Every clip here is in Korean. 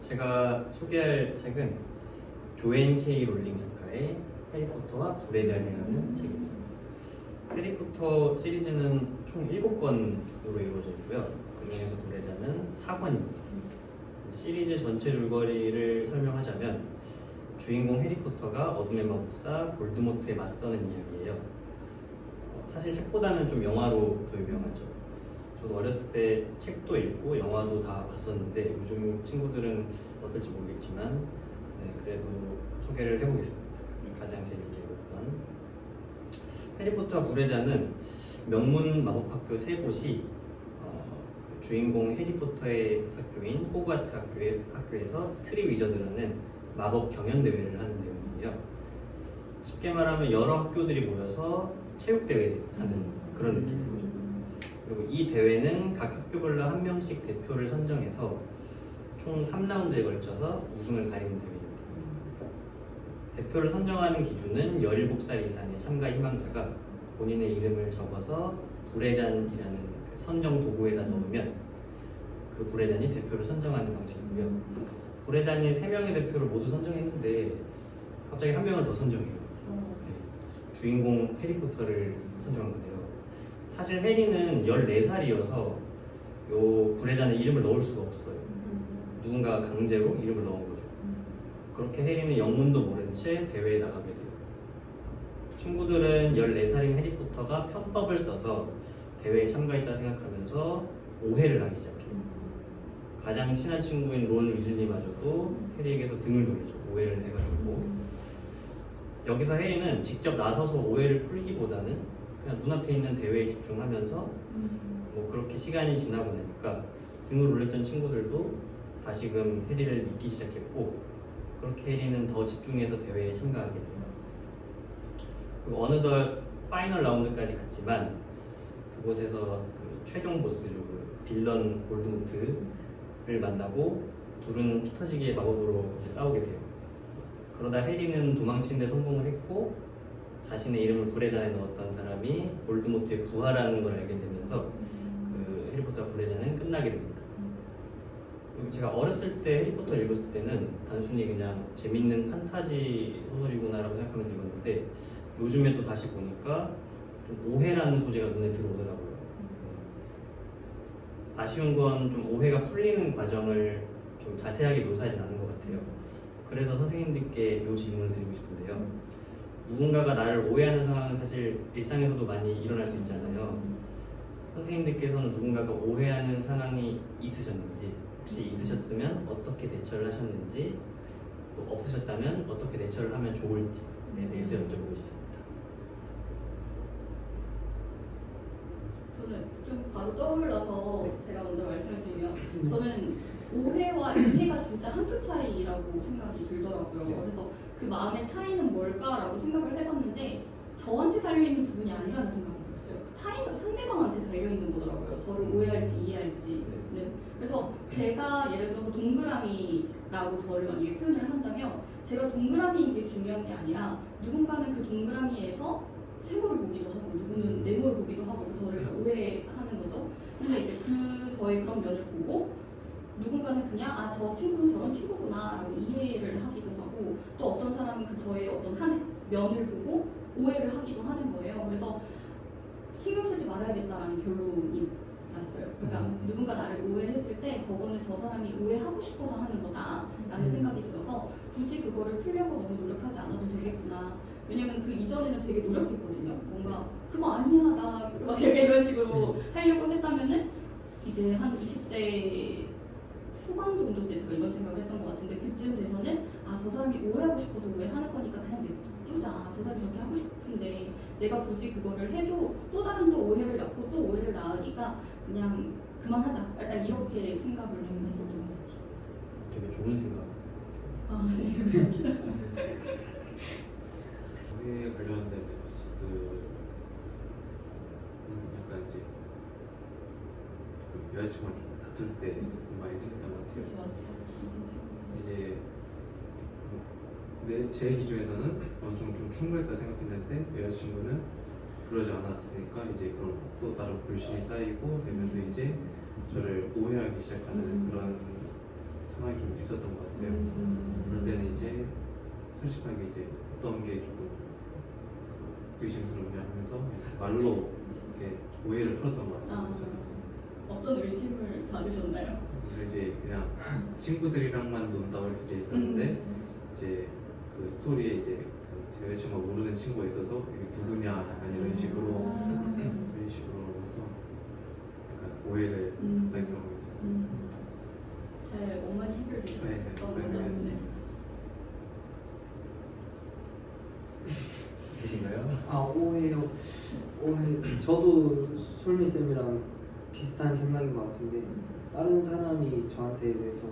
제가 소개할 책은 조앤 K 롤링 작가의 해리포터와 불의 잔이라는 책입니다. 해리포터 시리즈는 총 7권으로 이루어져 있고요. 그 중에서 불의 잔은 4권입니다. 시리즈 전체 줄거리를 설명하자면 주인공 해리포터가 어둠의 마법사 볼드모트에 맞서는 이야기예요. 사실 책보다는 좀 영화로 더 유명하죠. 저도 어렸을 때 책도 읽고 영화도 다 봤었는데 요즘 친구들은 어떨지 모르겠지만 그래도 소개를 해보겠습니다. 가장 재밌게 읽었던 해리포터와 불의 잔은 명문 마법학교 세 곳이 주인공 해리포터의 학교인 호그와트 학교에서 트리 위저드라는 마법 경연 대회를 하는 내용이에요. 쉽게 말하면 여러 학교들이 모여서 체육 대회 하는 그런 느낌이에요. 그리고 이 대회는 각 학교별로 한 명씩 대표를 선정해서 총 3라운드에 걸쳐서 우승을 가리는 대회입니다. 대표를 선정하는 기준은 17살 이상의 참가 희망자가 본인의 이름을 적어서 불의 잔이라는 선정 도구에다 넣으면 그 불의 잔이 대표를 선정하는 방식이고요. 불의 잔이 3명의 대표를 모두 선정했는데 갑자기 한 명을 더 선정해요. 네. 주인공 해리포터를 선정한 건데요. 사실 해리는 14살이어서 요 불의 잔에 이름을 넣을 수가 없어요. 누군가 강제로 이름을 넣은 거죠. 그렇게 해리는 영문도 모른 채 대회에 나가게 돼요. 친구들은 14살인 해리포터가 편법을 써서 대회에 참가했다 생각하면서 오해를 하기 시작해요. 가장 친한 친구인 론 위즐리마저도 해리에게서 등을 돌리죠. 오해를 해가지고. 여기서 해리는 직접 나서서 오해를 풀기보다는 그냥 눈앞에 있는 대회에 집중하면서 뭐 그렇게 시간이 지나고 나니까 등을 올렸던 친구들도 다시금 해리를 믿기 시작했고 그렇게 해리는 더 집중해서 대회에 참가하게 돼요. 그리고 어느덧 파이널 라운드까지 갔지만 그곳에서 그 최종 보스죠. 그 빌런 볼드모트를 만나고 둘은 피 터지기의 마법으로 이제 싸우게 돼요. 그러다 해리는 도망치는데 성공을 했고 자신의 이름을 불의 잔에 넣었던 사람이 볼드모트의 부하라는 걸 알게 되면서 그 해리포터와 불의 잔은 끝나게 됩니다. 그리고 제가 어렸을 때 해리포터를 읽었을 때는 단순히 그냥 재밌는 판타지 소설이구나라고 생각하면서 읽었는데 요즘에 또 다시 보니까 좀 오해라는 소재가 눈에 들어오더라고요. 아쉬운 건 좀 오해가 풀리는 과정을 좀 자세하게 묘사하진 않은 것 같아요. 그래서 선생님들께 이 질문을 드리고 싶은데요. 누군가가 나를 오해하는 상황은 사실 일상에서도 많이 일어날 수 있잖아요. 선생님들께서는 누군가가 오해하는 상황이 있으셨는지, 혹시 있으셨으면 어떻게 대처를 하셨는지, 또 없으셨다면 어떻게 대처를 하면 좋을지에 대해서 여쭤보고 싶습니다. 저는 좀 바로 떠올라서 제가 먼저 말씀을 드리면 저는 오해와 이해가 진짜 한 끗 차이라고 생각이 들더라고요. 그래서 그 마음의 차이는 뭘까라고 생각을 해봤는데 저한테 달려있는 부분이 아니라는 생각이 들었어요. 상대방한테 달려있는 거더라고요. 저를 오해할지 이해할지는. 그래서 제가 예를 들어서 동그라미라고 저를 만약에 표현을 한다면 제가 동그라미인 게 중요한 게 아니라 누군가는 그 동그라미에서 세모를 보기도 하고 누구는 네모를 보기도 하고 그 저를 오해하는 거죠. 근데 이제 그 저의 그런 면을 보고 누군가는 그냥 아 저 친구는 저런 친구구나 라고 이해를 하기도 하고 또 어떤 사람은 그 저의 어떤 한 면을 보고 오해를 하기도 하는 거예요. 그래서 신경 쓰지 말아야겠다라는 결론이 났어요. 그러니까 누군가 나를 오해했을 때 저거는 저 사람이 오해하고 싶어서 하는 거다라는 생각이 들어서 굳이 그거를 풀려고 너무 노력하지 않아도 되겠구나. 왜냐면 그 이전에는 되게 노력했거든요. 뭔가 그거 아니야 나 막 이런 식으로 하려고 했다면은 이제 한 20대 후반 정도 돼서 이런 생각을 했던 것 같은데 그쯤 돼서는 아 저 사람이 오해하고 싶어서 오해하는 거니까 그냥 냅두자. 저 사람이 저렇게 하고 싶은데 내가 굳이 그거를 해도 또 다른 또 오해를 낳고 또 오해를 낳으니까 그냥 그만하자. 약간 이렇게 생각을 좀 했었던 것 같아요. 되게 좋은 생각. 아 네 감사합니다. 오해에 관련된 에피소드 약간 이제 그 여자친구랑 좀 다툴 때 많이 생겼던 것 같아요. 그렇죠, 맞죠. 이제 제 기준에서는 어느 정도 좀 충분했다 생각했는데 여자친구는 그러지 않았으니까 이제 그런 또 다른 불신이 쌓이고 되면서 이제 저를 오해하기 시작하는 그런 상황이 좀 있었던 것 같아요. 그럴 때는 이제 솔직하게 이제 어떤 게 조금 의심스럽냐 하면서 말로 이렇게 오해를 풀었던 것 같습니다. 저는. 어떤 의심을 받으셨나요? 그래서 이제 그냥 친구들이랑만 논다고 이렇게 돼 있었는데 이제 그 스토리에 이제 제 여자친구가 모르는 친구가 있어서 이게 누구냐 약간 이런 식으로 해서 약간 오해를 했던 경험이 있었어요. 잘 원만히 해결되셨던 네, 거죠? 네. 있으신가요? 오해요. 오해. 저도 솔미 쌤이랑 비슷한 생각인 것 같은데 다른 사람이 저한테 대해서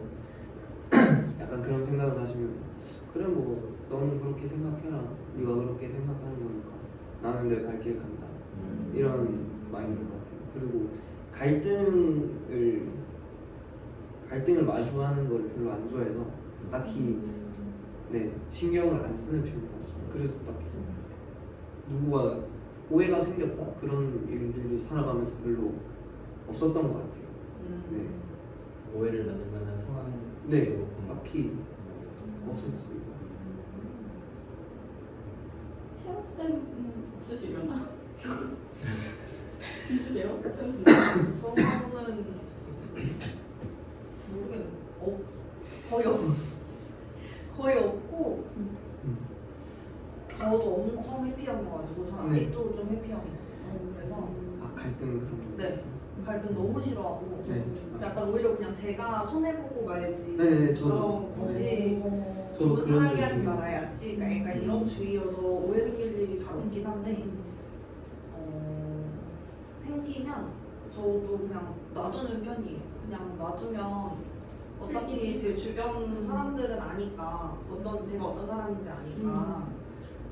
약간 그런 생각을 하시면 그래 뭐 너는 그렇게 생각해라. 네가 그렇게 생각하는 거니까 나는 내 갈 길 간다. 이런 마인드인 것 같아요. 그리고 갈등을 마주하는 걸 별로 안 좋아해서 딱히 신경을 안 쓰는 편인 것 같습니다. 그래서 딱히 누구가 오해가 생겼다 그런 일들이 살아가면서 별로 없었던 것 같아요. 네, 오해를 받을 만한 상황 딱히 없었습니다. 채영쌤은 없으시려나? 있으세요? 채영쌤? 저는 모르겠네. 거의 없고 저도 엄청 해피형이어가지고 전 아직도 좀 해피형이에요. 그래서 갈등 그런 거. 네. 갈등 너무 싫어하고 네, 약간 오히려 그냥 제가 손해보고 말지. 네, 저도. 굳이 저도 돈 그런 상하게 하지 주의. 말아야지. 그러니까 약간 이런 주의여서 오해 생길 일이 잘 없긴 한데 생기면 저도 그냥 놔두는 편이에요. 그냥 놔두면 어차피 제 주변 사람들은 아니까 제가 어떤 사람인지 아니까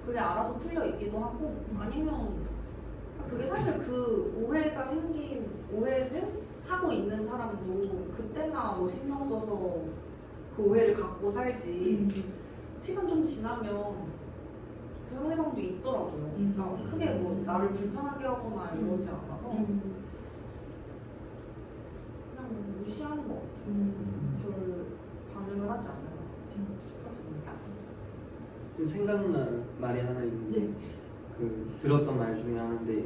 그게 알아서 풀려 있기도 하고 아니면 그게 사실 그 오해를 하고 있는 사람도 그때나 뭐 신경 써서 그 오해를 갖고 살지 시간 좀 지나면 그 상대방도 있더라고요. 그러니까 크게 뭐 나를 불편하게 하거나 이러지 않아서 그냥 무시하는 것 같아요. 별 반응을 하지 않는 것 같아요. 그렇습니다. 생각난 말이 하나 있는데 네. 그 들었던 말 중에 하나인데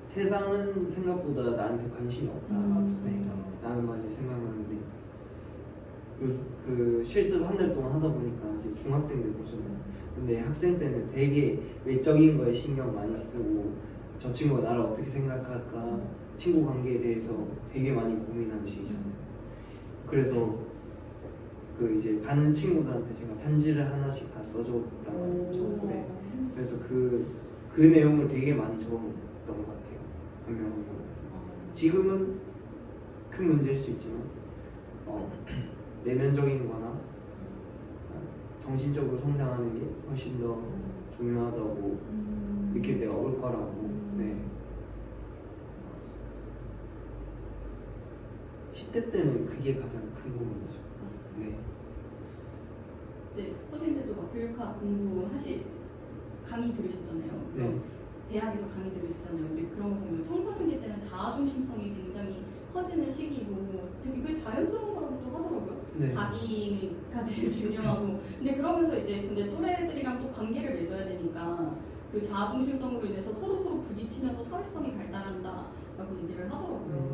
세상은 생각보다 나한테 관심이 없다. 라는 말이 생각나는데 그 실습 한 달 동안 하다 보니까 이제 중학생들 보잖아요. 근데 학생 때는 되게 외적인 거에 신경 많이 쓰고 저 친구가 나를 어떻게 생각할까 친구 관계에 대해서 되게 많이 고민하는 시기잖아요. 그래서 그 이제 반 친구들한테 제가 편지를 하나씩 다 써줬단 말이죠. 네. 그래서 그 내용을 되게 많이 적어놓았던 것 같아요. 한 명 한 명. 지금은 큰 문제일 수 있지만 내면적인 거나 정신적으로 성장하는 게 훨씬 더 중요하다고 느낄 때가 올 거라고. 네. 10대 때는 그게 가장 큰 고민이죠. 네. 네, 선생님들도 막 교육학 강의 들으셨잖아요. 네. 대학에서 강의 들으시잖아요. 근데 그런 거 보면 청소년기 때는 자아중심성이 굉장히 커지는 시기고 되게 그게 자연스러운 거라고 또 하더라고요. 네. 자기가 제일 중요하고. 근데 그러면서 근데 또래들이랑 또 관계를 맺어야 되니까 그 자아중심성으로 인해서 서로 부딪히면서 사회성이 발달한다라고 얘기를 하더라고요.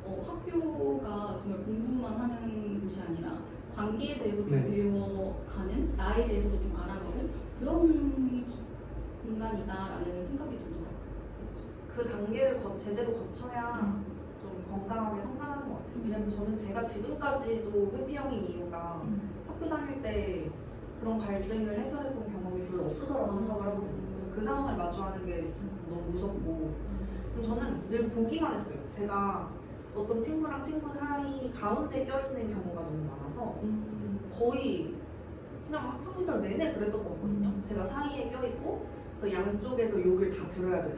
그래서 학교가 정말 공부만 하는 곳이 아니라 관계에 대해서 좀 배워가는, 나에 대해서도 좀 알아가고 그런 공간이다라는 생각이 들더라고요. 그 단계를 제대로 거쳐야 좀 건강하게 성장하는 것 같아요. 왜냐면 저는 제가 지금까지도 회피형인 이유가 학교 다닐 때 그런 갈등을 해결해본 경험이 별로 없어서라고 생각을 하거든요. 그래서 그 상황을 마주하는 게 너무 무섭고 저는 늘 보기만 했어요. 제가 어떤 친구랑 친구 사이 가운데 껴있는 경우가 너무 많아서 거의 그냥 학창시절 내내 그랬던 것 같거든요. 제가 사이에 껴있고 그래서 양쪽에서 욕을 다 들어야 돼요.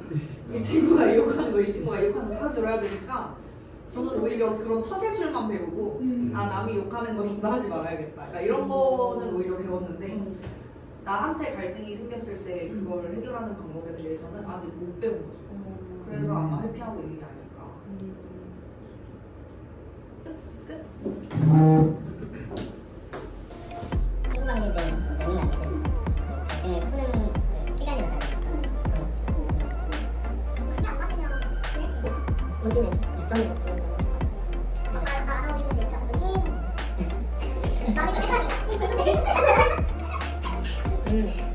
이 친구가 욕하는 거, 이 친구가 욕하는 거 다 들어야 되니까 저는 오히려 그런 처세술만 배우고 남이 욕하는 거 전달하지 말아야겠다. 그러니까 이런 거는 오히려 배웠는데 나한테 갈등이 생겼을 때 그걸 해결하는 방법에 대해서는 아직 못 배운 거죠. 그래서 아마 회피하고 있는 게 아닐까. 끝? 저는 뭐 지금 나하고 있는데 약간 좀 해서 마음이 약간 지금 벌써 되게 스트레스